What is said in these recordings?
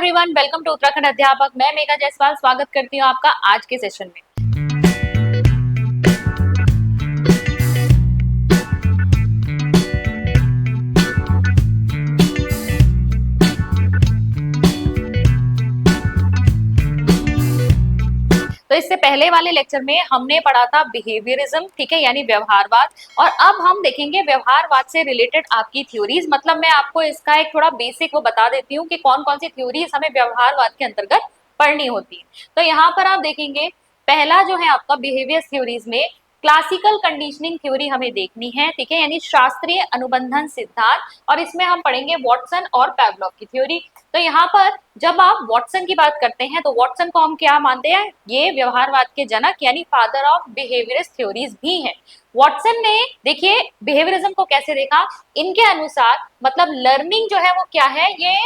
Everyone, welcome to Uttarakhand अध्यापक। मैं मेघा जायसवाल स्वागत करती हूँ आपका आज के सेशन में। तो इससे पहले वाले लेक्चर में हमने पढ़ा था बिहेवियरिज्म, ठीक है, यानी व्यवहारवाद। और अब हम देखेंगे व्यवहारवाद से रिलेटेड आपकी थ्योरीज। मतलब मैं आपको इसका एक थोड़ा बेसिक वो बता देती हूँ कि कौन कौन सी थ्योरीज हमें व्यवहारवाद के अंतर्गत पढ़नी होती है। तो यहाँ पर आप देखेंगे पहला जो है आपका बिहेवियर थ्योरीज में क्लासिकल कंडीशनिंग थ्योरी हमें देखनी है, ठीक है, यानी शास्त्रीय अनुबंधन सिद्धांत। और इसमें हम पढ़ेंगे वॉटसन और पैवलॉव की थ्योरी। तो यहाँ पर जब आप वॉटसन की बात करते हैं तो वॉटसन को हम क्या मानते हैं, ये व्यवहारवाद के जनक यानी फादर ऑफ बिहेवियरिस्ट थ्योरीज भी हैं। वॉटसन ने देखिए बिहेवियरिज्म को कैसे देखा, इनके अनुसार मतलब लर्निंग जो है वो क्या है, ये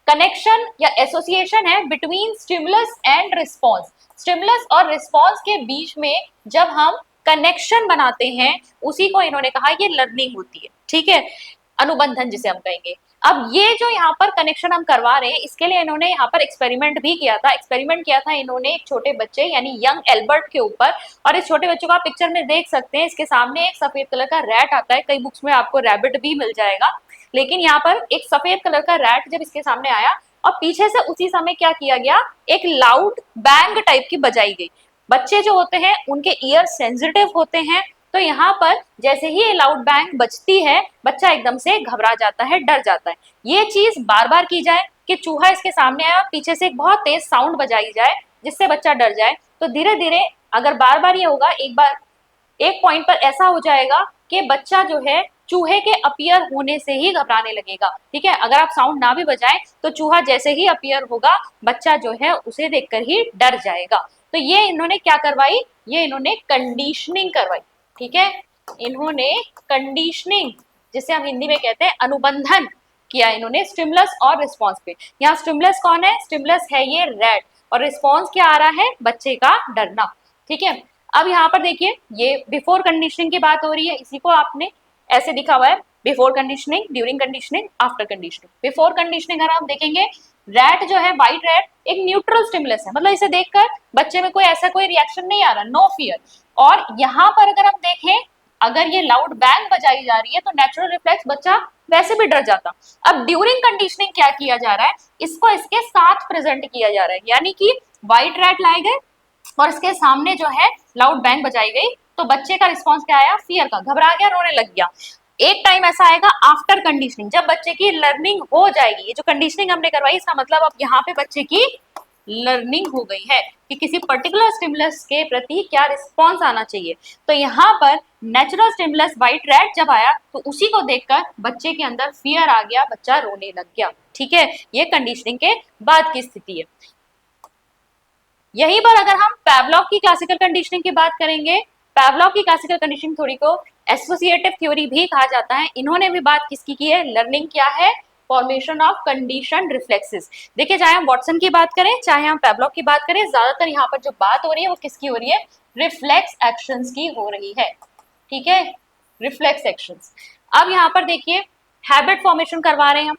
कनेक्शन या एसोसिएशन है between stimulus and response. Stimulus और रिस्पॉन्स के बीच में जब हम कनेक्शन बनाते हैं उसी को इन्होंने कहा ये लर्निंग होती है, ठीक है, अनुबंधन जिसे हम कहेंगे। अब ये जो यहाँ पर कनेक्शन हम करवा रहे हैं इसके लिए इन्होंने यहाँ पर एक्सपेरिमेंट भी किया था। एक्सपेरिमेंट किया था इन्होंने एक छोटे बच्चे यानी यंग एल्बर्ट के ऊपर। और इस छोटे बच्चों को आप पिक्चर में देख सकते हैं, इसके सामने एक सफेद कलर का रैट आता है, कई बुक्स में आपको रैबिट भी मिल जाएगा, लेकिन यहाँ पर एक सफेद कलर का रैट जब इसके सामने आया और पीछे से उसी समय क्या किया गया, एक लाउड बैंग टाइप की बजाई गई। बच्चे जो होते हैं उनके ईयर सेंसिटिव होते हैं, तो यहाँ पर जैसे ही ये लाउड बैंग बजती है बच्चा एकदम से घबरा जाता है, डर जाता है। ये चीज बार बार की जाए कि चूहा इसके सामने आया पीछे से एक बहुत तेज साउंड बजाई जाए जिससे बच्चा डर जाए, तो धीरे धीरे अगर बार बार ये होगा, एक बार एक पॉइंट पर ऐसा हो जाएगा कि बच्चा जो है चूहे के अपीयर होने से ही घबराने लगेगा, ठीक है। अगर आप साउंड ना भी बजाएं तो चूहा जैसे ही अपीयर होगा बच्चा जो है उसे देखकर ही डर जाएगा। तो ये इन्होंने क्या करवाई, ये इन्होंने कंडीशनिंग करवाई, ठीक है, इन्होंने कंडीशनिंग जिसे हम हिंदी में कहते हैं अनुबंधन किया इन्होंने स्टिमुलस और रिस्पॉन्स पे। यहाँ स्टिमुलस कौन है, स्टिमुलस है ये रैट, और रिस्पॉन्स क्या आ रहा है, बच्चे का डरना, ठीक है। अब यहाँ पर देखिए ये बिफोर कंडीशनिंग की बात हो रही है, इसी को आपने ऐसे दिखा हुआ है, before conditioning, during conditioning, after conditioning. Before conditioning अगर हम देखेंगे, रैट जो है, व्हाइट रैट एक न्यूट्रल स्टिमुलस है, मतलब इसे देखकर बच्चे में कोई ऐसा कोई रिएक्शन नहीं आ रहा, नो फियर। और यहाँ पर अगर हम देखें, अगर ये लाउड बैंग बजाई जा रही है तो नेचुरल रिफ्लेक्स बच्चा वैसे भी डर जाता। अब ड्यूरिंग कंडीशनिंग क्या किया जा रहा है, इसको इसके साथ प्रेजेंट किया जा रहा है, यानी कि व्हाइट रैट लाए गए और इसके सामने जो है लाउड बैंग बजाई गई, तो बच्चे का रिस्पॉन्स क्या आया, फियर का, घबरा गया, रोने लग गया। एक टाइम ऐसा आएगा आफ्टर कंडीशनिंग, जब बच्चे की लर्निंग हो जाएगी, ये जो कंडीशनिंग हमने करवाई इसका मतलब अब यहाँ पे बच्चे की लर्निंग हो गई है कि किसी पर्टिकुलर स्टिमुलस के प्रति क्या रिस्पॉन्स आना चाहिए। तो यहाँ पर नेचुरल स्टिमुलस व्हाइट रैट जब आया तो उसी को देखकर बच्चे के अंदर फियर आ गया, बच्चा रोने लग गया, ठीक है, ये कंडीशनिंग के बाद की स्थिति है। यहीं पर अगर हम पैवलॉव की क्लासिकल कंडीशनिंग की बात करेंगे, पैवलॉव की क्लासिकल कंडीशनिंग थ्योरी को एसोसिएटिव थ्योरी भी कहा जाता है। इन्होंने भी बात किसकी की है, लर्निंग क्या है, फॉर्मेशन ऑफ कंडीशन रिफ्लेक्सेस। देखिए चाहे हम वॉटसन की बात करें चाहे हम पैवलॉव की बात करें, ज्यादातर यहाँ पर जो बात हो रही है वो किसकी हो रही है, रिफ्लेक्स एक्शंस की हो रही है, ठीक है, रिफ्लेक्स एक्शंस। अब यहाँ पर देखिए हैबिट फॉर्मेशन करवा रहे हैं हम,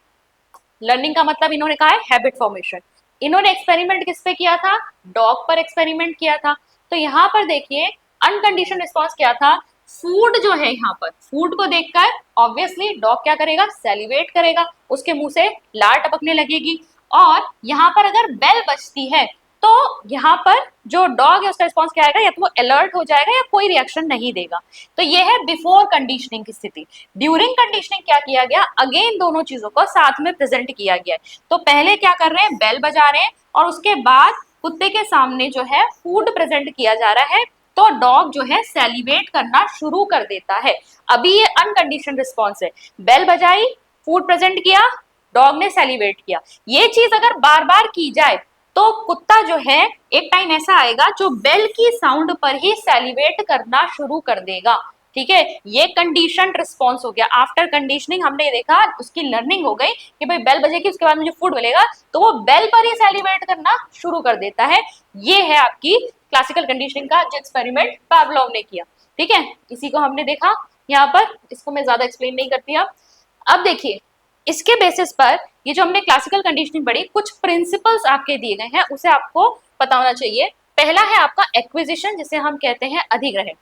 लर्निंग का मतलब इन्होंने कहा है हैबिट फॉर्मेशन। इन्होंने एक्सपेरिमेंट किस पे किया था, डॉग पर एक्सपेरिमेंट किया था। तो यहाँ पर देखिए अनकंडीशन रिस्पॉन्स क्या था, फूड जो है, यहाँ पर फूड को देखकर ऑब्वियसली डॉग क्या करेगा, सेलिब्रेट करेगा, उसके मुंह से लार टपकने लगेगी। और यहाँ पर अगर बेल बजती है तो यहाँ पर जो डॉग है उसका रिस्पॉन्स क्या आएगा, या तो वो अलर्ट हो जाएगा या कोई रिएक्शन नहीं देगा। तो ये है बिफोर कंडीशनिंग की स्थिति। ड्यूरिंग कंडीशनिंग क्या किया गया, अगेन दोनों चीजों को साथ में प्रेजेंट किया गया है। तो पहले क्या कर रहे हैं, बेल बजा रहे हैं, और उसके बाद कुत्ते के सामने जो है फूड प्रेजेंट किया जा रहा है, तो डॉग जो है सेलिब्रेट करना शुरू कर देता है। अभी ये अनकंडीशन रिस्पॉन्स है, बेल बजाई, फूड प्रेजेंट किया, डॉग ने सेलिब्रेट किया। ये चीज अगर बार बार की जाए तो कुत्ता जो है एक टाइम ऐसा आएगा जो बेल की साउंड पर ही सेलिब्रेट करना शुरू कर देगा, ठीक है, ये कंडीशन रिस्पॉन्स हो गया। आफ्टर कंडीशनिंग हमने देखा उसकी लर्निंग हो गई कि भाई बेल बजेगी उसके बाद मुझे फूड मिलेगा, तो वो बेल पर ही सेलिब्रेट करना शुरू कर देता है। ये है आपकी क्लासिकल कंडीशनिंग का जो एक्सपेरिमेंट पावलोव ने किया, ठीक है, इसी को हमने देखा यहाँ पर, इसको मैं ज्यादा एक्सप्लेन नहीं करती। अब देखिए इसके बेसिस पर ये जो हमने क्लासिकल कंडीशनिंग पढ़ी, कुछ प्रिंसिपल्स आपके दिए गए हैं, उसे आपको पता होना चाहिए। पहला है आपका एक्विजिशन, जिसे हम कहते हैं अधिग्रहण।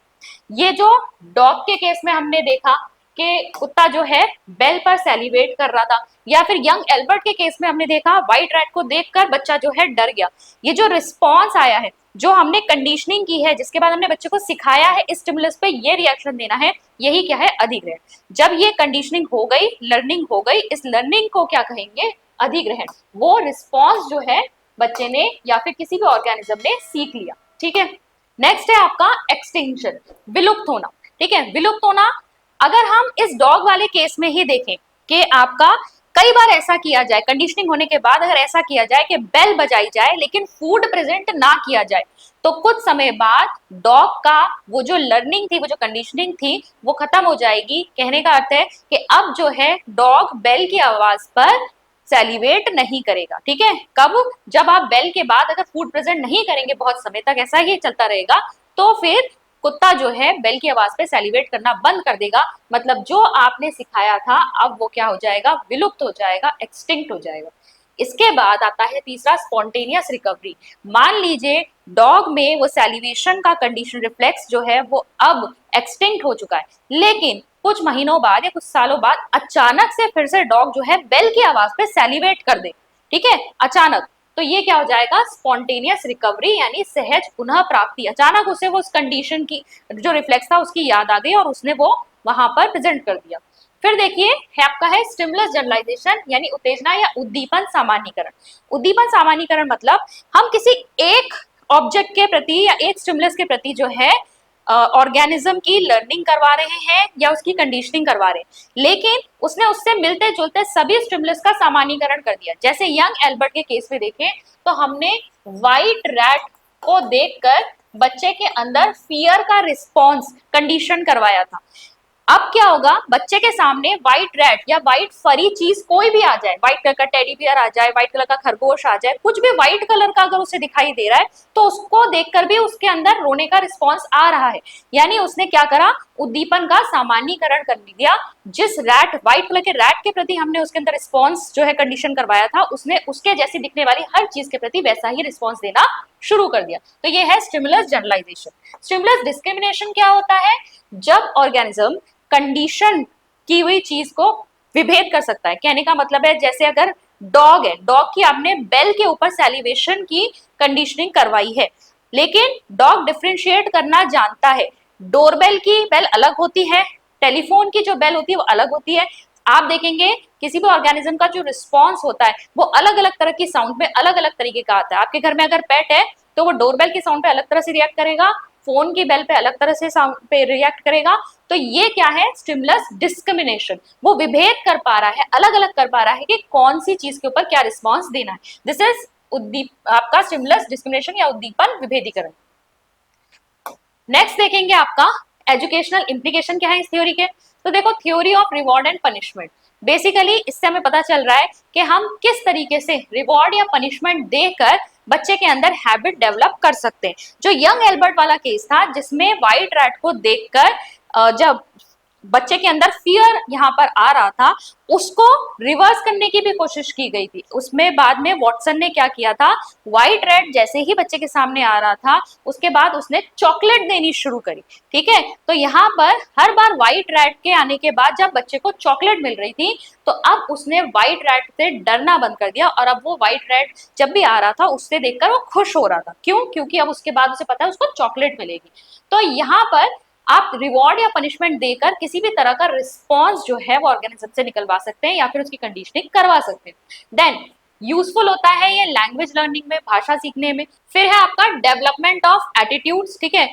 ये जो डॉग के केस में हमने देखा कि कुत्ता जो है बेल पर सेलिब्रेट कर रहा था, या फिर यंग एल्बर्ट के केस में हमने देखा व्हाइट रैट को देखकर बच्चा जो है डर गया। ये जो रिस्पॉन्स आया है, जो हमने कंडीशनिंग की है, जिसके बाद हमने बच्चे को सिखाया है इस स्टिमुलस पे ये रिएक्शन देना है, यही क्या है, अधिग्रहण। जब ये कंडीशनिंग हो गई, लर्निंग हो गई, इस लर्निंग को क्या कहेंगे, अधिग्रहण। वो रिस्पॉन्स जो है बच्चे ने या फिर किसी भी ऑर्गेनिज्म ने सीख लिया। ठीक है, नेक्स्ट है आपका एक्सटिंक्शन, विलुप्त होना। ठीक है, विलुप्त होना, अगर हम इस डॉग वाले केस में ही देखें कि आपका कई बार ऐसा किया जाए, कंडीशनिंग होने के बाद अगर ऐसा किया जाए कि बेल बजाई जाए लेकिन फूड प्रेजेंट ना किया जाए, तो कुछ समय बाद डॉग का वो जो लर्निंग थी, वो जो कंडीशनिंग थी, वो खत्म हो जाएगी। कहने का अर्थ है कि अब जो है डॉग बेल की आवाज पर सेलिब्रेट नहीं करेगा। ठीक है, कब, जब आप बेल के बाद अगर फूड प्रेजेंट नहीं करेंगे बहुत समय तक, ऐसा ही चलता रहेगा, तो फिर कुत्ता जो है बेल की आवाज पे सेलिब्रेट करना बंद कर देगा। मतलब जो आपने सिखाया था अब वो क्या हो जाएगा, विलुप्त हो जाएगा, एक्सटिंक्ट हो जाएगा। इसके बाद आता है तीसरा, स्पॉन्टेनियस रिकवरी। मान लीजिए डॉग में वो सैलिवेशन का कंडीशन रिफ्लेक्स जो है वो अब एक्सटिंक्ट हो चुका है, लेकिन कुछ महीनों बाद या कुछ सालों बाद अचानक से फिर से डॉग जो है बेल की आवाज पे सेलिब्रेट कर दे, ठीक है, अचानक, तो ये क्या हो जाएगा, स्पॉन्टेनियस रिकवरी, यानी सहज पुनः प्राप्ति। अचानक उसे वो उस कंडीशन की जो रिफ्लेक्स था उसकी याद आ गई और उसने वो वहां पर प्रेजेंट कर दिया। फिर देखिए है आपका है स्टिमुलस जनरलाइजेशन, यानी उत्तेजना या उद्दीपन सामान्यीकरण। उद्दीपन सामान्यीकरण मतलब हम किसी एक ऑब्जेक्ट के प्रति या एक स्टिमुलस के प्रति जो है ऑर्गेनिज्म की लर्निंग करवा रहे हैं या उसकी कंडीशनिंग करवा रहे हैं, लेकिन उसने उससे मिलते जुलते सभी स्टिमुलस का सामान्यीकरण कर दिया। जैसे यंग एल्बर्ट के केस में देखें तो हमने व्हाइट रैट को देखकर बच्चे के अंदर फियर का रिस्पॉन्स कंडीशन करवाया था। अब क्या होगा, बच्चे के सामने व्हाइट रैट या व्हाइट फरी चीज कोई भी आ जाए, व्हाइट कलर का टेडी बियर आ जाए, व्हाइट कलर का खरगोश आ जाए, कुछ भी व्हाइट कलर का अगर उसे दिखाई दे रहा है तो उसको देखकर भी उसके अंदर रोने का रिस्पॉन्स आ रहा है। यानी उसने क्या करा, उद्दीपन का सामान्यीकरण कर दिया। जिस रैट, व्हाइट कलर के रैट के प्रति हमने उसके अंदर रिस्पॉन्स जो है कंडीशन करवाया था, उसने उसके जैसी दिखने वाली हर चीज के प्रति वैसा ही रिस्पॉन्स देना शुरू कर दिया। तो ये है स्टिमुलस जनरलाइजेशन। स्टिमुलस डिस्क्रिमिनेशन क्या होता है, जब ऑर्गेनिज्म कंडीशन की हुई चीज को विभेद कर सकता है। कहने का मतलब है जैसे अगर डॉग है, डॉग की आपने बेल के ऊपर सैलिवेशन की कंडीशनिंग करवाई है, लेकिन डॉग डिफरेंशिएट करना जानता है। डोरबेल की बेल अलग होती है, टेलीफोन की जो बेल होती है वो अलग होती है। आप देखेंगे किसी भी ऑर्गेनिज्म का जो रिस्पॉन्स होता है वो अलग अलग तरह की साउंड में अलग अलग तरीके का आता है। आपके घर में अगर पेट है तो वो डोरबेल की साउंड पे अलग तरह से रिएक्ट करेगा, फोन की बेल पे अलग तरह से साउंड पे रिएक्ट करेगा। तो ये क्या है, स्टिमुलस डिस्क्रिमिनेशन। वो विभेद कर पा रहा है, अलग अलग कर पा रहा है कि कौन सी चीज के ऊपर क्या रिस्पॉन्स देना है। दिस इज आपका स्टिमुलस डिस्क्रिमिनेशन या उद्दीपन विभेदीकरण। नेक्स्ट देखेंगे आपका एजुकेशनल इंप्लीकेशन क्या है इस थ्योरी के। तो देखो, theory of reward and punishment, basically इससे हमें पता चल रहा है कि हम किस तरीके से रिवॉर्ड या पनिशमेंट देकर बच्चे के अंदर हैबिट डेवलप कर सकते हैं। जो यंग एल्बर्ट वाला केस था जिसमें व्हाइट रैट को देखकर जब बच्चे के अंदर फियर यहाँ पर आ रहा था, उसको रिवर्स करने की भी कोशिश की गई थी। उसमें बाद में वॉटसन ने क्या किया था, व्हाइट रैट जैसे ही बच्चे के सामने आ रहा था उसके बाद उसने चॉकलेट देनी शुरू करी। ठीक है, तो यहाँ पर हर बार व्हाइट रैट के आने के बाद जब बच्चे को चॉकलेट मिल रही थी तो अब उसने व्हाइट रैट से डरना बंद कर दिया, और अब वो व्हाइट रैट जब भी आ रहा था उससे देखकर वो खुश हो रहा था। क्यों, क्योंकि अब उसके बाद उसे पता है उसको चॉकलेट मिलेगी। तो यहाँ पर आप रिवॉर्ड या पनिशमेंट देकर किसी भी तरह का रिस्पॉन्स जो है वो ऑर्गेनिज्म से निकलवा सकते हैं या फिर उसकी कंडीशनिंग करवा सकते हैं। देन यूजफुल होता है ये लैंग्वेज लर्निंग में, भाषा सीखने में। फिर है आपका डेवलपमेंट ऑफ एटीट्यूड्स। ठीक है,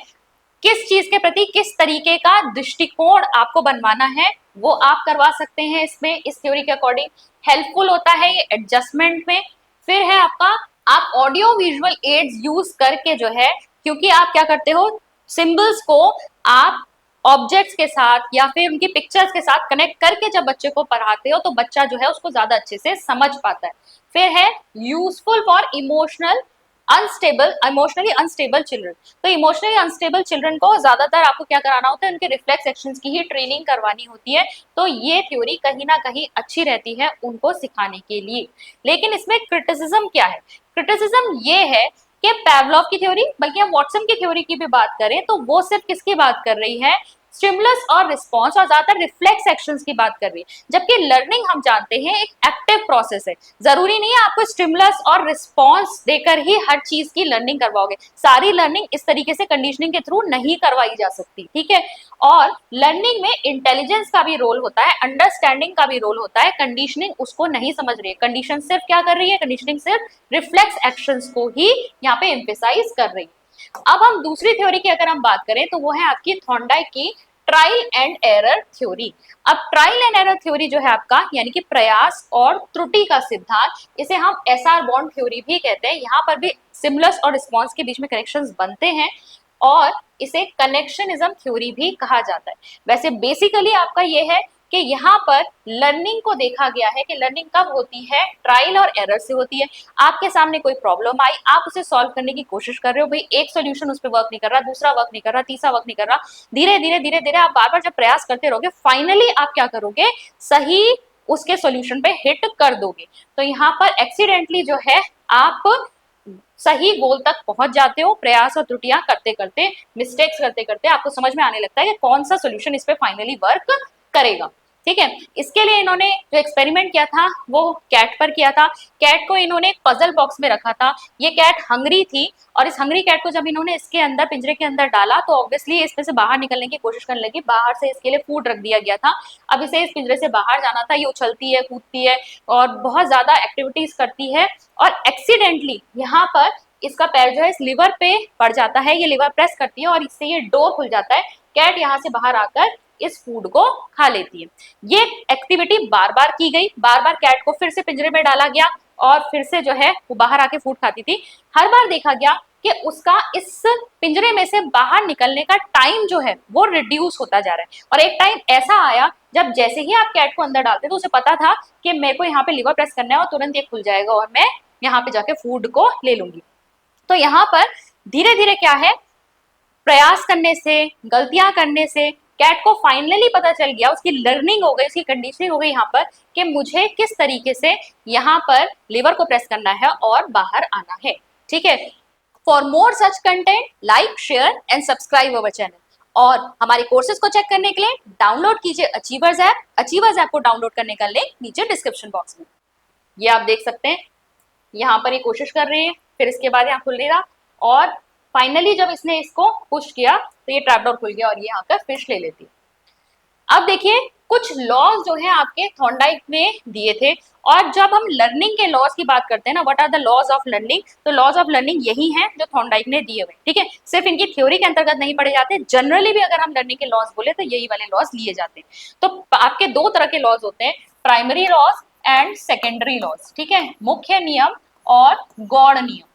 किस चीज के प्रति किस तरीके का दृष्टिकोण आपको बनवाना है वो आप करवा सकते हैं इसमें, इस थ्योरी के अकॉर्डिंग। हेल्पफुल होता है ये एडजस्टमेंट में। फिर है आपका, आप ऑडियो विजुअल एड्स यूज करके जो है, क्योंकि आप क्या करते हो, सिंबल्स को आप ऑब्जेक्ट्स के साथ या फिर उनकी पिक्चर्स के साथ कनेक्ट करके जब बच्चे को पढ़ाते हो तो बच्चा जो है उसको ज्यादा अच्छे से समझ पाता है। फिर है useful for emotional unstable, emotionally unstable children. तो इमोशनली अनस्टेबल चिल्ड्रन को ज्यादातर आपको क्या कराना होता है, उनके रिफ्लेक्स एक्शंस की ही ट्रेनिंग करवानी होती है। तो ये थ्योरी कहीं ना कहीं अच्छी रहती है उनको सिखाने के लिए। लेकिन इसमें क्रिटिसिज्म क्या है? क्रिटिसिज्म ये है कि पैवलोव की थ्योरी, बल्कि हम वॉटसन की थ्योरी की भी बात करें तो वो सिर्फ किसकी बात कर रही है, स्टिमुलस और रिस्पॉन्स और ज्यादातर रिफ्लेक्स एक्शंस की बात कर रही है। जबकि लर्निंग हम जानते हैं एक एक्टिव प्रोसेस है, जरूरी नहीं है आपको स्टिमुलस और रिस्पॉन्स देकर ही हर चीज की लर्निंग करवाओगे। सारी लर्निंग इस तरीके से कंडीशनिंग के थ्रू नहीं करवाई जा सकती, ठीक है। और लर्निंग में इंटेलिजेंस का भी रोल होता है, अंडरस्टैंडिंग का भी रोल होता है। कंडीशनिंग उसको नहीं समझ रही है, कंडीशन सिर्फ क्या कर रही है, कंडीशनिंग सिर्फ रिफ्लेक्स एक्शंस को ही यहाँ पे एम्फेसाइज कर रही है। अब हम दूसरी थ्योरी की अगर हम बात करें तो वो है आपकी थॉर्नडाइक की ट्रायल एंड एरर थ्योरी। अब ट्रायल एंड एरर थ्योरी जो है आपका, यानी कि प्रयास और त्रुटि का सिद्धांत, इसे हम एसआर बॉन्ड थ्योरी भी कहते हैं। यहाँ पर भी सिमुलस और रिस्पॉन्स के बीच में कनेक्शंस बनते हैं और इसे कनेक्शनिज्म थ्योरी भी कहा जाता है। वैसे बेसिकली आपका ये है कि यहाँ पर लर्निंग को देखा गया है कि लर्निंग कब होती है, ट्रायल और एरर से होती है। आपके सामने कोई प्रॉब्लम आई, आप उसे सॉल्व करने की कोशिश कर रहे हो, भाई एक सॉल्यूशन उस पर वर्क नहीं कर रहा, दूसरा वर्क नहीं कर रहा, तीसरा वर्क नहीं कर रहा, धीरे धीरे धीरे धीरे आप बार बार जब प्रयास करते रहोगे, फाइनली आप क्या करोगे, सही उसके सॉल्यूशन पे हिट कर दोगे। तो यहाँ पर एक्सीडेंटली जो है आप सही गोल तक पहुंच जाते हो। प्रयास और त्रुटियां करते करते, मिस्टेक्स करते करते आपको समझ में आने लगता है कि कौन सा सॉल्यूशन इस पे फाइनली वर्क करेगा, ठीक है। इसके लिए इन्होंने जो एक्सपेरिमेंट किया था वो कैट पर किया था। कैट को इन्होंने एक पजल बॉक्स में रखा था। ये कैट हंगरी थी और इस हंगरी कैट को जब इन्होंने इसके अंदर, पिंजरे के अंदर डाला तो ऑब्वियसली इसमें से बाहर निकलने की कोशिश करने लगी। बाहर से इसके लिए फूड रख दिया गया था। अब इसे इस पिंजरे से बाहर जाना था। ये उछलती है, कूदती है और बहुत ज्यादा एक्टिविटीज करती है और एक्सीडेंटली यहाँ पर इसका पैर जो है इस लिवर पे पड़ जाता है। ये लिवर प्रेस करती है और इससे ये डोर खुल जाता है। कैट यहाँ से बाहर आकर इस फूड को खा लेती है। ये एक्टिविटी बार बार की गई, बार बार कैट को फिर से पिंजरे में डाला गया और फिर से जो है वो बाहर आके फूड खाती थी। हर बार देखा गया कि उसका इस पिंजरे में से बाहर निकलने का टाइम जो है वो रिड्यूस होता जा रहा है। और एक टाइम ऐसा आया जब जैसे ही आप कैट को अंदर डालते तो उसे पता था कि मेरे को यहाँ पे लिवर प्रेस करना है और तुरंत ये खुल जाएगा और मैं यहाँ पे जाके फूड को ले लूंगी। तो यहाँ पर धीरे धीरे क्या है, प्रयास करने से, गलतियां करने से कैट को फाइनली पता चल गया, उसकी लर्निंग हो गई, उसकी कंडीशनिंग हो गई यहाँ पर कि मुझे किस तरीके से यहाँ पर लिवर को प्रेस करना है और बाहर आना है, ठीक है। For more such content like, share and subscribe our channel. और हमारे कोर्सेज को चेक करने के लिए डाउनलोड कीजिए अचीवर्स ऐप। अचीवर्स ऐप को डाउनलोड करने का लिंक नीचे डिस्क्रिप्शन बॉक्स में। ये आप देख सकते हैं, यहाँ पर ये कोशिश कर रही है, फिर इसके बाद यहाँ खुल नहीं रहा और फाइनली जब इसने इसको पुश किया तो ये ट्रैप डोर खुल गया और ये यहाँ पर फिश ले लेती है। अब देखिए कुछ लॉज जो है आपके थॉर्नडाइक ने दिए थे। और जब हम लर्निंग के लॉज की बात करते हैं ना, what are the laws of learning, तो लॉज ऑफ लर्निंग यही हैं जो थॉर्नडाइक ने दिए हुए, ठीक है। सिर्फ इनकी थ्योरी के अंतर्गत नहीं पढ़े जाते, जनरली भी अगर हम लर्निंग के लॉज बोले तो यही वाले लॉज लिए जाते हैं। तो आपके दो तरह के लॉज होते हैं, primary laws and secondary laws, ठीक है, मुख्य नियम और गौड़ नियम।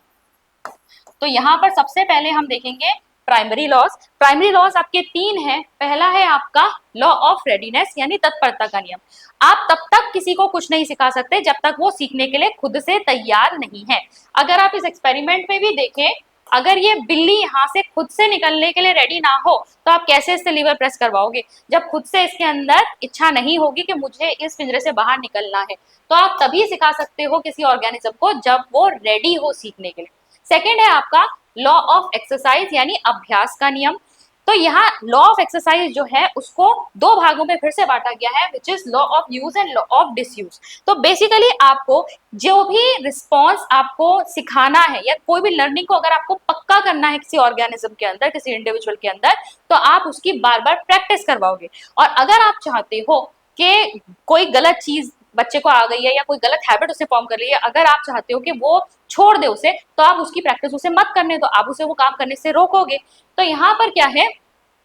तो यहाँ पर सबसे पहले हम देखेंगे प्राइमरी लॉज। प्राइमरी लॉज आपके तीन हैं। पहला है आपका लॉ ऑफ रेडीनेस यानी तत्परता का नियम। आप तब तक किसी को कुछ नहीं सिखा सकते जब तक वो सीखने के लिए खुद से तैयार नहीं है। अगर आप इस एक्सपेरिमेंट में भी देखें, अगर ये बिल्ली यहाँ से खुद से निकलने के लिए रेडी ना हो तो आप कैसे इससे लीवर प्रेस करवाओगे? जब खुद से इसके अंदर इच्छा नहीं होगी कि मुझे इस पिंजरे से बाहर निकलना है, तो आप तभी सिखा सकते हो किसी ऑर्गेनिज्म को जब वो रेडी हो सीखने के लिए। सेकेंड है आपका लॉ ऑफ एक्सरसाइज यानी अभ्यास का नियम। तो यहाँ लॉ ऑफ एक्सरसाइज जो है उसको दो भागों में फिर से बांटा गया है, which is law of use and law of disuse. तो बेसिकली आपको जो भी रिस्पॉन्स आपको सिखाना है या कोई भी लर्निंग को अगर आपको पक्का करना है किसी ऑर्गेनिज्म के अंदर, किसी इंडिविजुअल के अंदर, तो आप उसकी बार बार प्रैक्टिस करवाओगे। और अगर आप चाहते हो कि कोई गलत चीज बच्चे को आ गई है या कोई गलत हैबिट उसे फॉर्म कर ली है, अगर आप चाहते हो कि वो छोड़ दे उसे, तो आप उसकी प्रैक्टिस उसे मत करने दो, आप उसे वो काम करने से रोकोगे। तो यहाँ पर क्या है,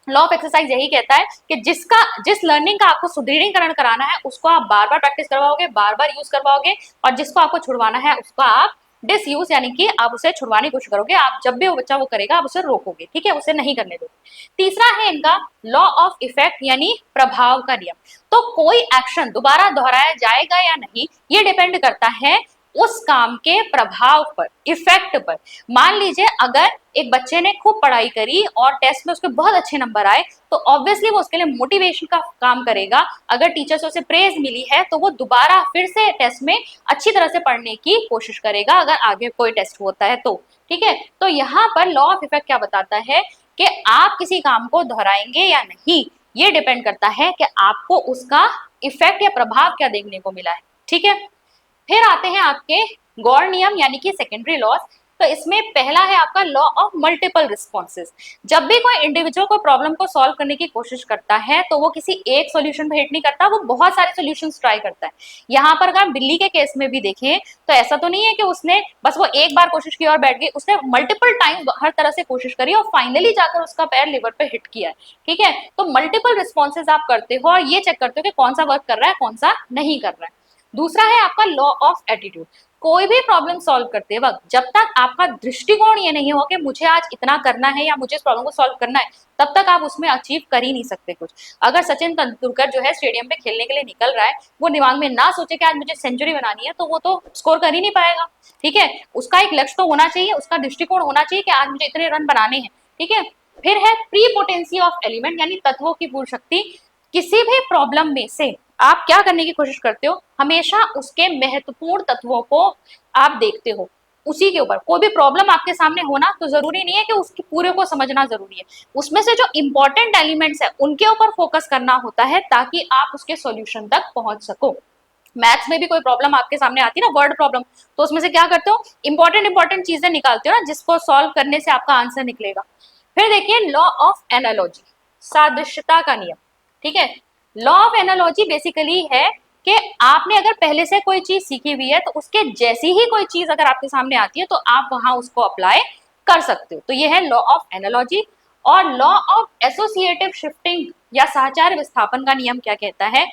लॉ ऑफ एक्सरसाइज यही कहता है कि जिस लर्निंग का आपको सुदृढ़ीकरण कराना है उसको आप बार बार प्रैक्टिस करवाओगे, बार बार यूज करवाओगे, और जिसको आपको छुड़वाना है उसको आप डिसयूज यानी कि आप उसे छुड़वाने की कोशिश करोगे। आप जब भी वो बच्चा वो करेगा आप उसे रोकोगे, ठीक है, उसे नहीं करने दोगे। तीसरा है इनका लॉ ऑफ इफेक्ट यानी प्रभाव का नियम। तो कोई एक्शन दोबारा दोहराया जाएगा या नहीं ये डिपेंड करता है उस काम के प्रभाव पर, इफेक्ट पर। मान लीजिए अगर एक बच्चे ने खूब पढ़ाई करी और टेस्ट में उसके बहुत अच्छे नंबर आए, तो ऑब्वियसली वो उसके लिए मोटिवेशन का काम करेगा। अगर टीचर से उसे प्रेज मिली है तो वो दोबारा फिर से टेस्ट में अच्छी तरह से पढ़ने की कोशिश करेगा, अगर आगे कोई टेस्ट होता है तो। ठीक है, तो यहाँ पर लॉ ऑफ इफेक्ट क्या बताता है कि आप किसी काम को दोहराएंगे या नहीं, ये डिपेंड करता है कि आपको उसका इफेक्ट या प्रभाव क्या देखने को मिला है। ठीक है, फिर आते हैं आपके गौड़ नियम यानी कि सेकेंडरी लॉज। तो इसमें पहला है आपका लॉ ऑफ मल्टीपल रिस्पॉन्सेज। जब भी कोई इंडिविजुअल को प्रॉब्लम को सॉल्व करने की कोशिश करता है तो वो किसी एक सॉल्यूशन पे हिट नहीं करता, वो बहुत सारे सॉल्यूशंस ट्राई करता है। यहाँ पर अगर बिल्ली के केस में भी देखें तो ऐसा तो नहीं है कि उसने बस वो एक बार कोशिश की और बैठ गई, उसने मल्टीपल टाइम हर तरह से कोशिश करी और फाइनली जाकर उसका पैर लिवर पे हिट किया है। ठीक है, तो मल्टीपल रिस्पॉन्सेज आप करते हो और ये चेक करते हो कि कौन सा वर्क कर रहा है कौन सा नहीं कर रहा है। दूसरा है आपका लॉ ऑफ एटीट्यूड। कोई भी प्रॉब्लम सॉल्व करते वक्त जब तक आपका दृष्टिकोण ये नहीं हो कि मुझे आज इतना करना है या मुझे इस प्रॉब्लम को सॉल्व करना है, तब तक आप उसमें अचीव कर ही नहीं सकते कुछ। अगर सचिन तेंदुलकर जो है स्टेडियम पे खेलने के लिए निकल रहा है, वो दिमाग में ना सोचे कि आज मुझे सेंचुरी बनानी है, तो वो तो स्कोर कर ही नहीं पाएगा। ठीक है, उसका एक लक्ष्य तो होना चाहिए, उसका दृष्टिकोण होना चाहिए कि आज मुझे इतने रन बनाने हैं। ठीक है, फिर है प्री पोटेंसी ऑफ एलिमेंट यानी तत्वों की पूर्ण शक्ति। किसी भी प्रॉब्लम में से आप क्या करने की कोशिश करते हो, हमेशा उसके महत्वपूर्ण तत्वों को आप देखते हो, उसी के ऊपर। कोई भी प्रॉब्लम आपके सामने होना तो जरूरी नहीं है कि उसके पूरे को समझना जरूरी है, उसमें से जो इंपॉर्टेंट एलिमेंट्स है उनके ऊपर फोकस करना होता है ताकि आप उसके सॉल्यूशन तक पहुंच सको। मैथ्स में भी कोई प्रॉब्लम आपके सामने आती है ना, वर्ड प्रॉब्लम, तो उसमें से क्या करते हो, इंपॉर्टेंट चीजें निकालते हो ना, जिसको सॉल्व करने से आपका आंसर निकलेगा। फिर देखिए लॉ ऑफ एनालॉजी, सादृश्यता का नियम। ठीक है, लॉ ऑफ एनालॉजी बेसिकली है कि आपने अगर पहले से कोई चीज सीखी हुई है तो उसके जैसी ही कोई चीज अगर आपके सामने आती है तो आप वहां उसको अप्लाई कर सकते हो। तो ये है लॉ ऑफ एनालॉजी। और लॉ ऑफ एसोसिएटिव शिफ्टिंग या साहचर्य विस्थापन का नियम क्या कहता है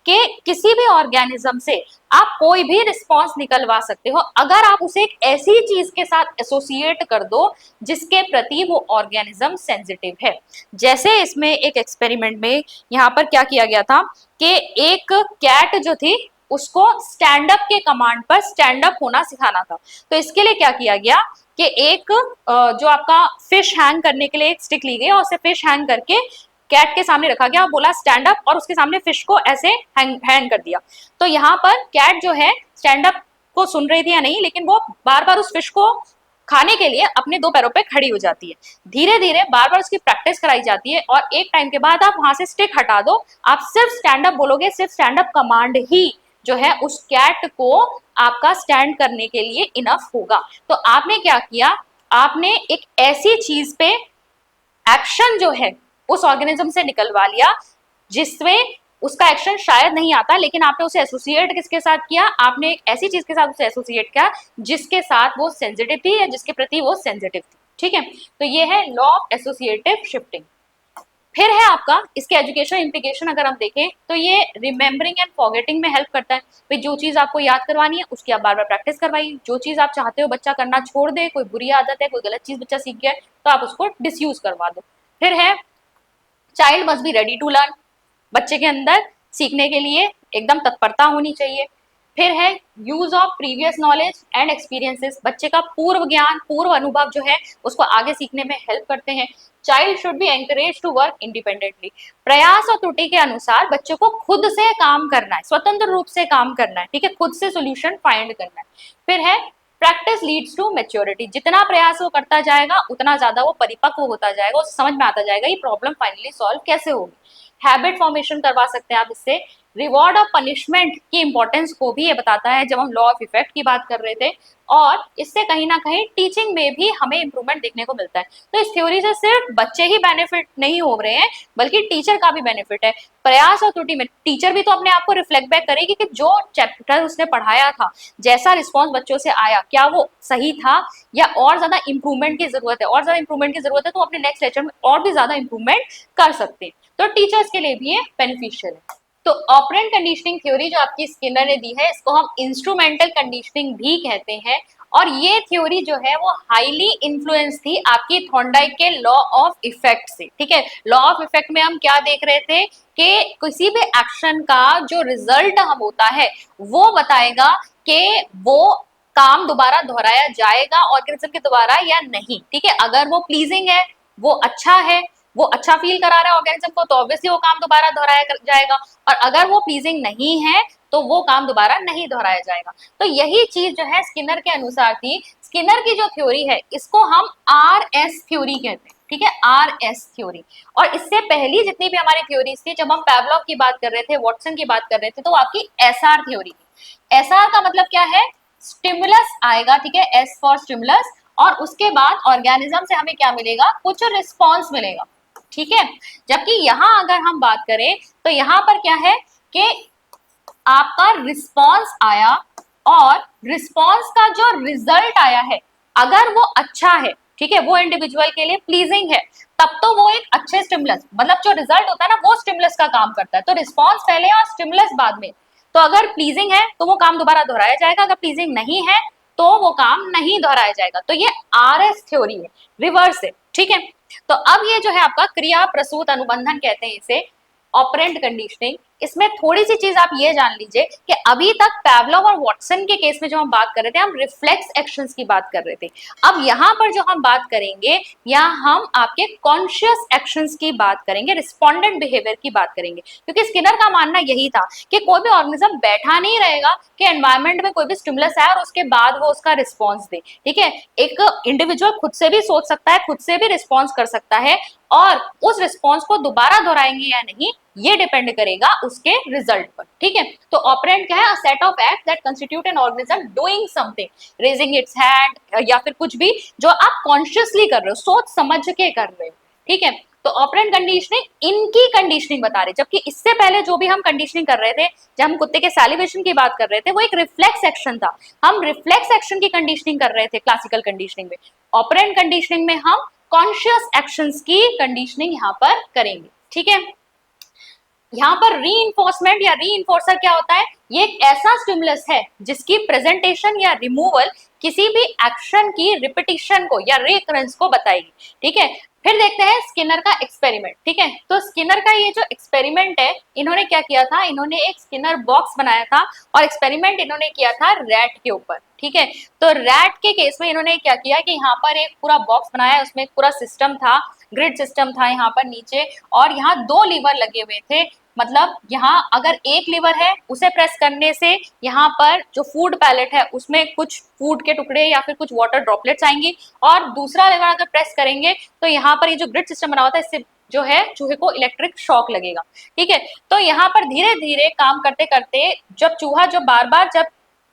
कि किसी भी ऑर्गेनिज्म से आप कोई भी रिस्पॉन्स निकलवा सकते हो अगर आप उसे एक ऐसी चीज के साथ एसोसिएट कर दो जिसके प्रति वो ऑर्गेनिज्म सेंसिटिव है। जैसे इसमें एक एक्सपेरिमेंट में यहाँ पर क्या किया गया था कि एक कैट जो थी उसको स्टैंड अप के कमांड पर स्टैंड अप होना सिखाना था। तो इसके लिए क्या किया गया कि एक जो आपका फिश हैंग करने के लिए एक स्टिक ली गई और उसे फिश हैंग करके कैट के सामने रखा गया, बोला स्टैंड अप, और उसके सामने फिश को ऐसे हैंग कर दिया। तो यहाँ पर कैट जो है स्टैंड अप को सुन रही थी या नहीं, लेकिन वो बार बार उस फिश को खाने के लिए अपने दो पैरों पे खड़ी हो जाती है। धीरे धीरे बार बार उसकी प्रैक्टिस कराई जाती है और एक टाइम के बाद आप वहां से स्टिक हटा दो, आप सिर्फ स्टैंड अप बोलोगे, सिर्फ स्टैंड अप कमांड ही जो है उस कैट को आपका स्टैंड करने के लिए इनफ होगा। तो आपने क्या किया, आपने एक ऐसी चीज पे एक्शन जो है उस ऑर्गेनिज्म से निकलवा लिया जिसमें उसका एक्शन शायद नहीं आता, लेकिन आपने उसे एसोसिएट किसके साथ किया, आपने एक ऐसी चीज के साथ उसे एसोसिएट किया जिसके साथ वो सेंसिटिव थी या जिसके प्रति वो सेंसिटिव थी। ठीक है, तो ये है लॉ ऑफ एसोसिएटिव शिफ्टिंग। फिर है आपका इसके एजुकेशन इम्प्लीकेशन। अगर हम देखें तो ये रिमेम्बरिंग एंड फॉरगेटिंग में हेल्प करता है। भाई जो चीज आपको याद करवानी है उसकी आप बार बार प्रैक्टिस करवाइए। जो चीज आप चाहते हो बच्चा करना छोड़ दे, कोई बुरी आदत है, कोई गलत चीज बच्चा सीख गया है, तो आप उसको डिसयूज करवा दो। फिर है child must be ready to learn, बच्चे के अंदर सीखने के लिए एकदम तत्परता होनी चाहिए। फिर है use of previous knowledge and experiences, बच्चे का पूर्व ज्ञान पूर्व अनुभव जो है उसको आगे सीखने में हेल्प करते हैं। Child should be encourage to work independently, प्रयास और त्रुटि के अनुसार बच्चों को खुद से काम करना है, स्वतंत्र रूप से काम करना है। ठीक है, खुद से सोल्यूशन फाइंड करना है। फिर है प्रैक्टिस लीड्स टू मैच्योरिटी, जितना प्रयास वो करता जाएगा उतना ज्यादा वो परिपक्व होता जाएगा, उसे समझ में आता जाएगा ये प्रॉब्लम फाइनली सॉल्व कैसे होगी। हैबिट फॉर्मेशन करवा सकते हैं आप इससे। रिवॉर्ड और पनिशमेंट की इंपॉर्टेंस को भी ये बताता है जब हम लॉ ऑफ इफेक्ट की बात कर रहे थे, और इससे कहीं ना कहीं टीचिंग में भी हमें इंप्रूवमेंट देखने को मिलता है। तो इस थ्योरी से सिर्फ बच्चे ही बेनिफिट नहीं हो रहे हैं बल्कि टीचर का भी बेनिफिट है। प्रयास और त्रुटि में टीचर भी तो अपने आप को रिफ्लेक्ट बैक करेगी कि जो चैप्टर उसने पढ़ाया था, जैसा रिस्पॉन्स बच्चों से आया, क्या वो सही था या और ज्यादा इंप्रूवमेंट की जरूरत है। और ज्यादा इंप्रूवमेंट की जरूरत है तो अपने नेक्स्ट लेक्चर में और भी ज्यादा इंप्रूवमेंट कर सकते हैं। तो टीचर्स के लिए भी ये बेनिफिशियल है। तो ऑपरेंट कंडीशनिंग थ्योरी जो आपकी स्किनर ने दी है इसको हम इंस्ट्रूमेंटल कंडीशनिंग भी कहते हैं, और ये थ्योरी जो है वो हाईली इन्फ्लुएंस थी आपकी थॉर्नडाइक के लॉ ऑफ इफेक्ट से। ठीक है, लॉ ऑफ इफेक्ट में हम क्या देख रहे थे कि किसी भी एक्शन का जो रिजल्ट हम होता है वो बताएगा कि वो काम दोबारा दोहराया जाएगा ऑर्गेनिज्म के द्वारा या नहीं, ठीक है। अगर वो प्लीजिंग है, वो अच्छा है, वो अच्छा फील करा रहा है ऑर्गेनिज्म को, तो ऑब्वियसली वो काम दोबारा दोहराया जाएगा। और अगर वो प्लीजिंग नहीं है तो वो काम दोबारा नहीं दोहराया जाएगा। तो यही चीज जो है स्किनर के अनुसार थी। स्किनर की जो थ्योरी है इसको हम RS थ्योरी कहते हैं, ठीक है, RS थ्योरी। और इससे पहली जितनी भी हमारी थ्योरीज थी, जब हम पैवलॉव की बात कर रहे थे, वॉटसन की बात कर रहे थे, तो आपकी SR थ्योरी थी। SR का मतलब क्या है, स्टिमुलस आएगा, ठीक है, S फॉर स्टिमुलस, और उसके बाद ऑर्गेनिज्म से हमें क्या मिलेगा, कुछ रिस्पॉन्स मिलेगा, ठीक है। जबकि यहाँ अगर हम बात करें तो यहाँ पर क्या है कि आपका रिस्पॉन्स आया, और रिस्पॉन्स का जो रिजल्ट आया है अगर वो अच्छा है, ठीक है, वो इंडिविजुअल के लिए प्लीजिंग है, तब तो वो एक अच्छे स्टिमुलस, मतलब जो रिजल्ट होता है ना वो स्टिमुलस का काम करता है। तो रिस्पॉन्स पहले और स्टिमुलस बाद में। तो अगर प्लीजिंग है तो वो काम दोबारा दोहराया जाएगा, अगर प्लीजिंग नहीं है तो वो काम नहीं दोहराया जाएगा। तो ये RS थ्योरी है, रिवर्स है, ठीक है। तो अब ये जो है आपका क्रिया प्रसूत अनुबंधन कहते हैं इसे, ऑपरेंट कंडीशनिंग। इसमें थोड़ी सी चीज आप ये जान लीजिए कि अभी तक पैवलव और वॉटसन के केस में जो हम बात कर रहे थे, हम रिफ्लेक्स एक्शंस की बात कर रहे थे। अब यहाँ पर जो हम बात करेंगे, यहाँ हम आपके कॉन्शियस एक्शंस की बात करेंगे, रिस्पोंडेंट बिहेवियर की बात करेंगे। क्योंकि स्किनर का मानना यही था कि कोई भी ऑर्गेनिज्म बैठा नहीं रहेगा कि एनवायरमेंट में कोई भी स्टिमुलस है और उसके बाद वो उसका रिस्पॉन्स दे, ठीक है। एक इंडिविजुअल खुद से भी सोच सकता है, खुद से भी रिस्पॉन्स कर सकता है, और उस रिस्पॉन्स को दोबारा दोहराएंगे या नहीं ये डिपेंड करेगा उसके रिजल्ट पर, ठीक है। तो ऑपरेंट क्या है, a set of act that constitute an organism doing something, raising it's hand, या फिर कुछ भी जो आप कॉन्शियसली कर रहे हो, सोच समझ के कर रहे हो, ठीक है। तो ऑपरेंट कंडीशनिंग इनकी कंडीशनिंग बता रहे, जबकि इससे पहले जो भी हम कंडीशनिंग कर रहे थे, जब हम कुत्ते के सैलिवेशन की बात कर रहे थे, वो एक रिफ्लेक्स एक्शन था, हम रिफ्लेक्स एक्शन की कंडीशनिंग कर रहे थे क्लासिकल कंडीशनिंग में। ऑपरेंट कंडीशनिंग में हम कॉन्शियस एक्शंस की कंडीशनिंग यहाँ पर करेंगे, ठीक है। यहाँ पर रीइंफोर्समेंट या रीइंफोर्सर क्या होता है, ये एक ऐसा स्टिमुलस है जिसकी प्रेजेंटेशन या रिमूवल किसी भी एक्शन की रिपीटिशन को या रिकरेंस को बताएगी, ठीक है। फिर देखते हैं स्किनर का एक्सपेरिमेंट, ठीक है। तो स्किनर का ये जो एक्सपेरिमेंट है, इन्होंने क्या किया था, इन्होंने एक स्किनर बॉक्स बनाया था और एक्सपेरिमेंट इन्होंने किया था रैट के ऊपर, ठीक है। तो रैट के केस में इन्होंने क्या किया कि यहाँ पर एक पूरा बॉक्स बनाया, उसमें एक पूरा सिस्टम था, ग्रिड सिस्टम था यहाँ पर नीचे, और यहाँ 2 लीवर लगे हुए थे। मतलब यहाँ अगर एक लीवर है उसे प्रेस करने से यहाँ पर जो फूड पैलेट है उसमें कुछ फूड के टुकड़े या फिर कुछ वाटर ड्रॉपलेट्स आएंगी, और दूसरा लीवर अगर प्रेस करेंगे तो यहाँ पर ये जो ग्रिड सिस्टम बना हुआ था इससे जो है चूहे को इलेक्ट्रिक शॉक लगेगा, ठीक है। तो यहाँ पर धीरे धीरे काम करते करते जब चूहा जो बार बार जब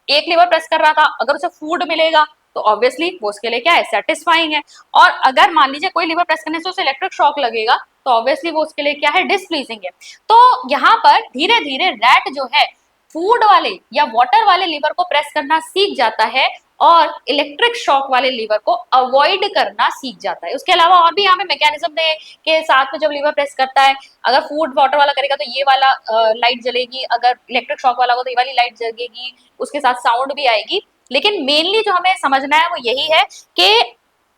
एक लीवर प्रेस कर रहा था, अगर उसे फूड मिलेगा तो ऑब्वियसली वो उसके लिए क्या है, सेटिस्फाइंग है। और अगर मान लीजिए कोई लीवर प्रेस करने से उसे इलेक्ट्रिक शॉक लगेगा तो ऑब्वियसली वो उसके लिए क्या है, डिसप्लीजिंग है। तो यहाँ पर धीरे धीरे रैट जो है फूड वाले या वाटर वाले लीवर को प्रेस करना सीख जाता है और इलेक्ट्रिक शॉक वाले लीवर को अवॉइड करना सीख जाता है। उसके अलावा और भी यहाँ पे मैकेनिज्म है कि साथ में जब लीवर प्रेस करता है, अगर फूड वाटर वाला करेगा तो ये वाला लाइट जलेगी, अगर इलेक्ट्रिक शॉक वाला हो तो ये वाली लाइट जलेगी, उसके साथ साउंड भी आएगी। लेकिन मेनली जो हमें समझना है वो यही है कि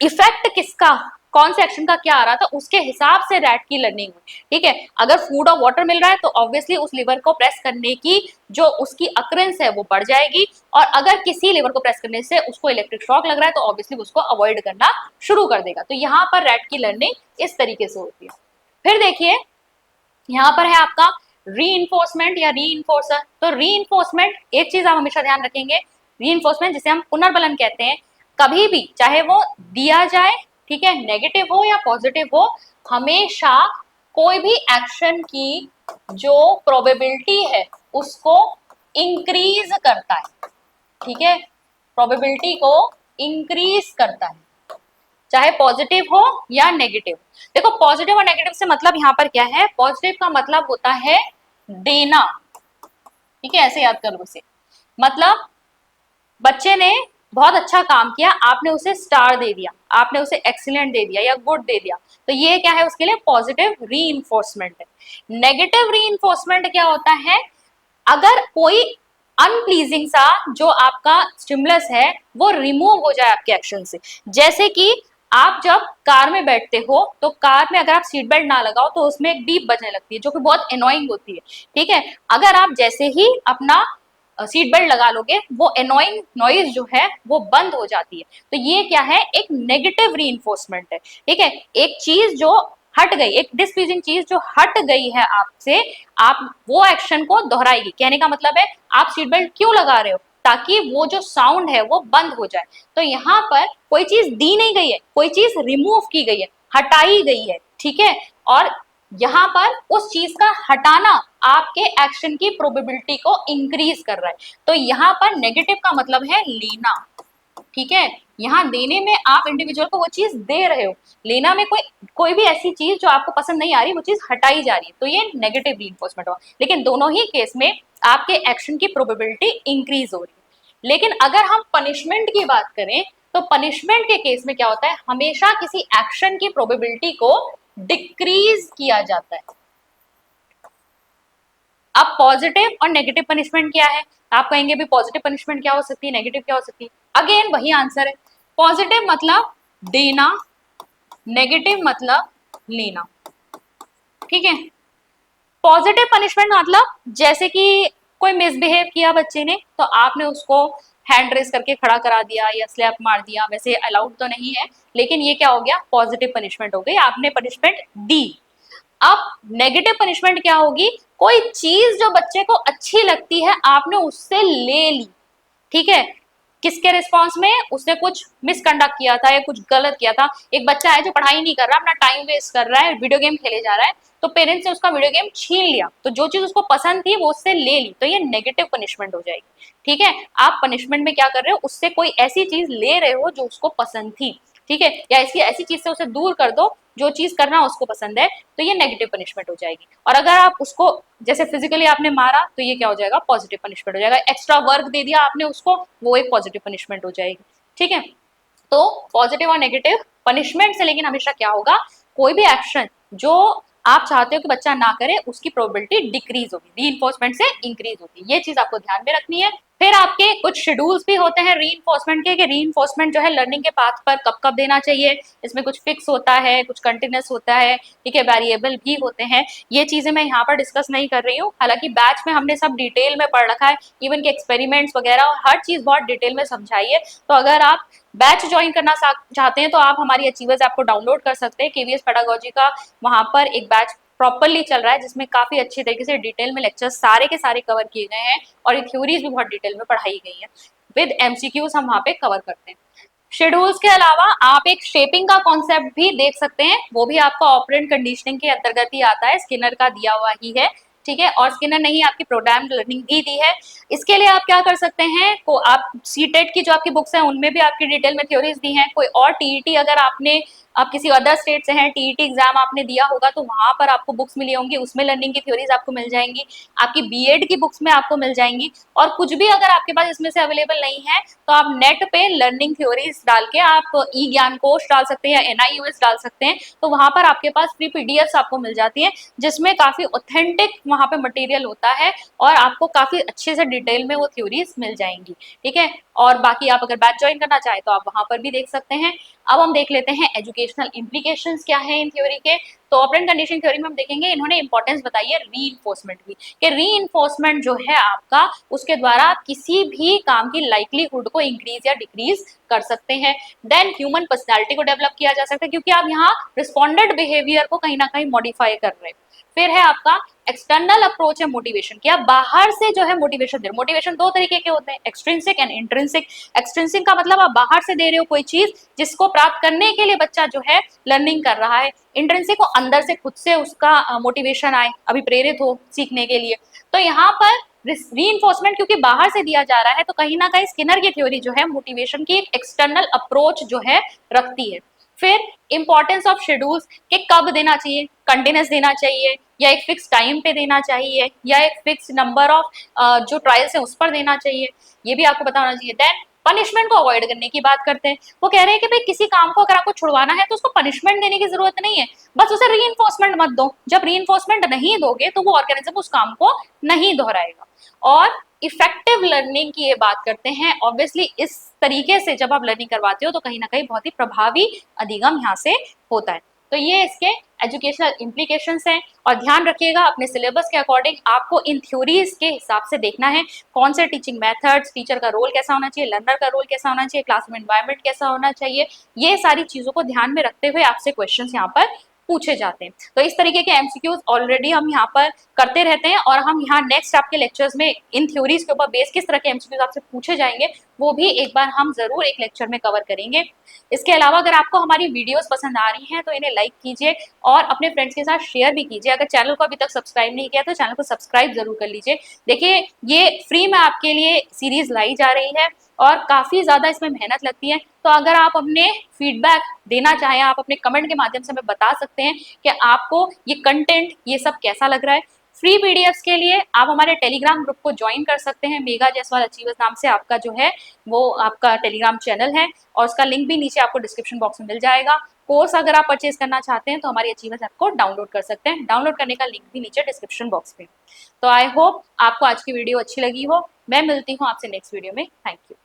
इफेक्ट किसका, कौन से एक्शन का क्या आ रहा था, उसके हिसाब से रैट की लर्निंग हुई, ठीक है। अगर फूड और वाटर मिल रहा है तो ऑब्वियसली उस लीवर को प्रेस करने की जो उसकी अक्रेंस है वो बढ़ जाएगी, और अगर किसी लीवर को प्रेस करने से उसको इलेक्ट्रिक शॉक लग रहा है तो ऑब्वियसली उसको अवॉइड करना शुरू कर देगा। तो यहाँ पर रैट की लर्निंग इस तरीके से होती है। फिर देखिए यहाँ पर है आपका रीइंफोर्समेंट या रीइंफोर्सर। तो रीइंफोर्समेंट एक चीज आप हमेशा ध्यान रखेंगे, रीइंफोर्समेंट जिसे हम पुनर्बलन कहते हैं, कभी भी चाहे वो दिया जाए, ठीक है, नेगेटिव हो या पॉजिटिव हो, हमेशा कोई भी एक्शन की जो प्रोबेबिलिटी है उसको इंक्रीज करता है, ठीक है, प्रोबेबिलिटी को इंक्रीज करता है, चाहे पॉजिटिव हो या नेगेटिव। देखो पॉजिटिव और नेगेटिव से मतलब यहाँ पर क्या है, पॉजिटिव का मतलब होता है देना, ठीक है, ऐसे याद करो उसे। मतलब बच्चे ने बहुत अच्छा काम किया, आपने उसे स्टार दे दिया, आपने उसे एक्सीलेंट दे दिया या गुड दे दिया, तो ये क्या है, उसके लिए पॉजिटिव रीइंफोर्समेंट है। नेगेटिव रीइंफोर्समेंट क्या होता है, अगर कोई अनप्लीजिंग सा जो आपका स्टिमुलस है वो रिमूव हो जाए आपके एक्शन से। जैसे कि आप जब कार में बैठते हो तो कार में अगर आप सीट बेल्ट ना लगाओ तो उसमें एक बीप बजने लगती है जो कि बहुत एनोइंग होती है, ठीक है। अगर आप जैसे ही अपना सीट बेल्ट लगा लोगे, वो एनोइंग नॉइज जो है वो बंद हो जाती है। तो ये क्या है, एक नेगेटिव रीइंफोर्समेंट है। ठीक है, एक चीज जो हट गई, एक डिसप्लीजिंग चीज जो हट गई है आपसे, आप वो एक्शन को दोहराएगी। कहने का मतलब है आप सीट बेल्ट क्यों लगा रहे हो, ताकि वो जो साउंड है वो बंद हो जाए। तो यहाँ पर कोई चीज दी नहीं गई है, कोई चीज रिमूव की गई है, हटाई गई है। ठीक है, और यहाँ पर उस चीज का हटाना आपके एक्शन की प्रोबेबिलिटी को इंक्रीज कर रहा है। तो यहाँ पर नेगेटिव का मतलब है लेना। ठीक है, यहाँ देने में आप इंडिविजुअल को वो चीज दे रहे हो, लेना में कोई कोई भी ऐसी चीज जो आपको पसंद नहीं आ रही वो चीज हटाई जा रही है, तो ये नेगेटिव रीइंफोर्समेंट हुआ। लेकिन दोनों ही केस में आपके एक्शन की प्रोबेबिलिटी इंक्रीज हो रही है। लेकिन अगर हम पनिशमेंट की बात करें, तो पनिशमेंट के केस में क्या होता है, हमेशा किसी एक्शन की प्रोबेबिलिटी को डिक्रीज किया जाता है। अब पॉजिटिव और नेगेटिव पनिशमेंट क्या है, आप कहेंगे भी पॉजिटिव पनिशमेंट क्या हो सकती है, नेगेटिव क्या हो सकती है। अगेन वही आंसर है, पॉजिटिव मतलब देना, नेगेटिव मतलब लेना। ठीक है, पॉजिटिव पनिशमेंट मतलब जैसे कि कोई मिसबिहेव किया बच्चे ने, तो आपने उसको हैंड रेस करके खड़ा करा दिया या स्लैप मार दिया, वैसे अलाउड तो नहीं है, लेकिन ये क्या हो गया, पॉजिटिव पनिशमेंट हो गई, आपने पनिशमेंट दी। अब नेगेटिव पनिशमेंट क्या होगी, कोई चीज जो बच्चे को अच्छी लगती है आपने उससे ले ली। ठीक है, किसके रिस्पॉन्स में, उसने कुछ मिसकंडक्ट किया था या कुछ गलत किया था। एक बच्चा है जो पढ़ाई नहीं कर रहा, अपना टाइम वेस्ट कर रहा है, वीडियो गेम खेले जा रहा है, तो पेरेंट्स ने उसका वीडियो गेम छीन लिया, तो जो चीज उसको पसंद थी वो उससे ले ली, तो ये नेगेटिव पनिशमेंट हो जाएगी। ठीक है, आप पनिशमेंट में क्या कर रहे हो, उससे कोई ऐसी चीज ले रहे हो जो उसको पसंद थी। ठीक है, या इसकी ऐसी चीज से उसे दूर कर दो जो चीज करना उसको पसंद है, तो ये नेगेटिव पनिशमेंट हो जाएगी। और अगर आप उसको जैसे फिजिकली आपने मारा, तो ये क्या हो जाएगा, पॉजिटिव पनिशमेंट हो जाएगा। एक्स्ट्रा वर्क दे दिया आपने उसको, वो एक पॉजिटिव पनिशमेंट हो जाएगी। ठीक है, तो पॉजिटिव और नेगेटिव पनिशमेंट से लेकिन हमेशा क्या होगा, कोई भी एक्शन जो आप चाहते हो कि बच्चा ना करे उसकी प्रोबेबिलिटी डिक्रीज होगी, रीइंफोर्समेंट से इंक्रीज होगी। ये चीज आपको ध्यान में रखनी है। फिर आपके कुछ शेड्यूल्स भी होते हैं रीइंफोर्समेंट के, कि रीइंफोर्समेंट जो है लर्निंग के पाथ पर कब कब देना चाहिए। इसमें कुछ फिक्स होता है, कुछ कंटिन्यूस होता है, ठीक है, वेरिएबल भी होते हैं। ये चीजें मैं यहाँ पर डिस्कस नहीं कर रही हूँ, हालांकि बैच में हमने सब डिटेल में पढ़ रखा है, इवन के एक्सपेरिमेंट्स वगैरह हर चीज बहुत डिटेल में समझाई है। तो अगर आप बैच ज्वाइन करना चाहते हैं तो आप हमारी अचीवर्स ऐप को डाउनलोड कर सकते हैं। केवीएस पेडागोजी का वहां पर एक बैच प्रॉपरली चल रहा है, जिसमें काफी अच्छी तरीके से डिटेल में लेक्चर्स सारे के सारे कवर किए गए हैं, और ये थ्योरीज भी बहुत डिटेल में पढ़ाई गई है, विद एमसीक्यूज हम वहां पे कवर करते हैं। शेड्यूल्स के अलावा आप एक शेपिंग का कॉन्सेप्ट भी देख सकते हैं, वो भी आपका ऑपरेंट कंडीशनिंग के अंतर्गत ही आता है, स्किनर का दिया हुआ ही है। ठीक है, और स्किनर ने ही आपकी प्रोग्राम लर्निंग भी दी है। इसके लिए आप क्या कर सकते हैं, को आप सीटेट की जो आपकी बुक्स हैं उनमें भी आपकी डिटेल में थ्योरीज दी हैं। कोई और टीईटी अगर आप किसी अदर स्टेट से हैं, टीईटी एग्जाम आपने दिया होगा, तो वहां पर आपको बुक्स मिली होंगी, उसमें लर्निंग की थ्योरीज आपको मिल जाएंगी। आपकी बीएड की बुक्स में आपको मिल जाएंगी। और कुछ भी अगर आपके पास इसमें से अवेलेबल नहीं है, तो आप नेट पे लर्निंग थ्योरीज डाल के आप ई ज्ञान कोश डाल सकते हैं या एनआईयूएस डाल सकते हैं, तो वहां पर आपके पास फ्री पीडीएफ्स आपको मिल जाती है, जिसमें काफी ऑथेंटिक वहां पे मटेरियल होता है, और आपको काफी अच्छे से डिटेल में वो थ्योरीज मिल जाएंगी। ठीक है, और बाकी आप अगर बैच ज्वाइन करना चाहे तो आप वहां पर भी देख सकते हैं। अब हम देख लेते हैं एजुकेशनल इम्प्लीकेशंस क्या है इन थ्योरी के। तो ऑपरेंट कंडीशन थ्योरी में हम देखेंगे, इन्होंने इंपॉर्टेंस बताई है रीइंफोर्समेंट की, कि रीइंफोर्समेंट जो है आपका, उसके द्वारा आप किसी भी काम की लाइकलीहुड को इंक्रीज या डिक्रीज कर सकते हैं। देन ह्यूमन पर्सनैलिटी को डेवलप किया जा सकता है, क्योंकि आप यहाँ रिस्पॉन्डेंट बिहेवियर को कहीं ना कहीं मॉडिफाई कर रहे हैं। फिर है आपका एक्सटर्नल अप्रोच है मोटिवेशन, कि आप बाहर से जो है मोटिवेशन दे रहे हो। मोटिवेशन दो तरीके के होते हैं, एक्सट्रिंसिक एंड इंट्रिंसिक। एक्सट्रिंसिक का मतलब आप बाहर से दे रहे हो कोई चीज जिसको प्राप्त करने के लिए बच्चा जो है लर्निंग कर रहा है। इंट्रिंसिक को अंदर से खुद से उसका मोटिवेशन आए, अभिप्रेरित हो सीखने के लिए। तो यहाँ पर रीइंफोर्समेंट क्योंकि बाहर से दिया जा रहा है, तो कहीं ना कहीं स्किनर की थ्योरी जो है मोटिवेशन की एक एक्सटर्नल अप्रोच जो है रखती है। फिर इंपॉर्टेंस ऑफ शेड्यूल्स, के कब देना चाहिए, कंटिन्यूस देना चाहिए या एक फिक्स टाइम पे देना चाहिए, या एक फिक्स नंबर ऑफ जो ट्रायल्स है उस पर देना चाहिए, ये भी आपको पता होना चाहिए। देन पनिशमेंट को अवॉइड करने की बात करते हैं। वो कह रहे हैं कि भाई किसी काम को अगर आपको छुड़वाना है तो उसको पनिशमेंट देने की जरूरत नहीं है, बस उसे रीइंफोर्समेंट मत दो। जब रीइंफोर्समेंट नहीं दोगे तो वो ऑर्गेनिज्म उस काम को नहीं दोहराएगा। और इफेक्टिव लर्निंग की ये बात करते हैं। ऑब्वियसली इस तरीके से जब आप लर्निंग करवाते हो तो कहीं ना कहीं बहुत ही प्रभावी अधिगम यहाँ से होता है। तो ये इसके एजुकेशनल इम्प्लीकेशंस हैं। और ध्यान रखिएगा अपने सिलेबस के अकॉर्डिंग आपको इन थ्योरीज के हिसाब से देखना है कौन से टीचिंग मेथड्स, टीचर का रोल कैसा होना चाहिए, लर्नर का रोल कैसा होना चाहिए, क्लासरूम एनवायरनमेंट कैसा होना चाहिए, ये सारी चीजों को ध्यान में रखते हुए आपसे क्वेश्चन यहाँ पर पूछे जाते हैं। तो इस तरीके के एमसीक्यूज ऑलरेडी हम यहाँ पर करते रहते हैं और हम यहाँ नेक्स्ट आपके लेक्चर्स में इन थ्योरीज के ऊपर बेस किस तरह के एमसीक्यूज आपसे पूछे जाएंगे वो भी एक बार हम जरूर एक लेक्चर में कवर करेंगे। इसके अलावा अगर आपको हमारी वीडियोस पसंद आ रही हैं तो इन्हें लाइक कीजिए और अपने फ्रेंड्स के साथ शेयर भी कीजिए। अगर चैनल को अभी तक सब्सक्राइब नहीं किया तो चैनल को सब्सक्राइब जरूर कर लीजिए। देखिए ये फ्री में आपके लिए सीरीज लाई जा रही है और काफी ज्यादा इसमें मेहनत लगती है। तो अगर आप अपने फीडबैक देना चाहें, आप अपने कमेंट के माध्यम से हमें बता सकते हैं कि आपको ये कंटेंट ये सब कैसा लग रहा है। फ्री पीडीएफ्स के लिए आप हमारे टेलीग्राम ग्रुप को ज्वाइन कर सकते हैं। मेगा जायसवाल अचीवर्स नाम से आपका जो है वो आपका टेलीग्राम चैनल है और उसका लिंक भी नीचे आपको डिस्क्रिप्शन बॉक्स में मिल जाएगा। कोर्स अगर आप परचेज करना चाहते हैं तो हमारी अचीवर्स ऐप को डाउनलोड कर सकते हैं। डाउनलोड करने का लिंक भी नीचे डिस्क्रिप्शन बॉक्स में। तो आई होप आपको आज की वीडियो अच्छी लगी हो। मैं मिलती हूँ आपसे नेक्स्ट वीडियो में। Thank you.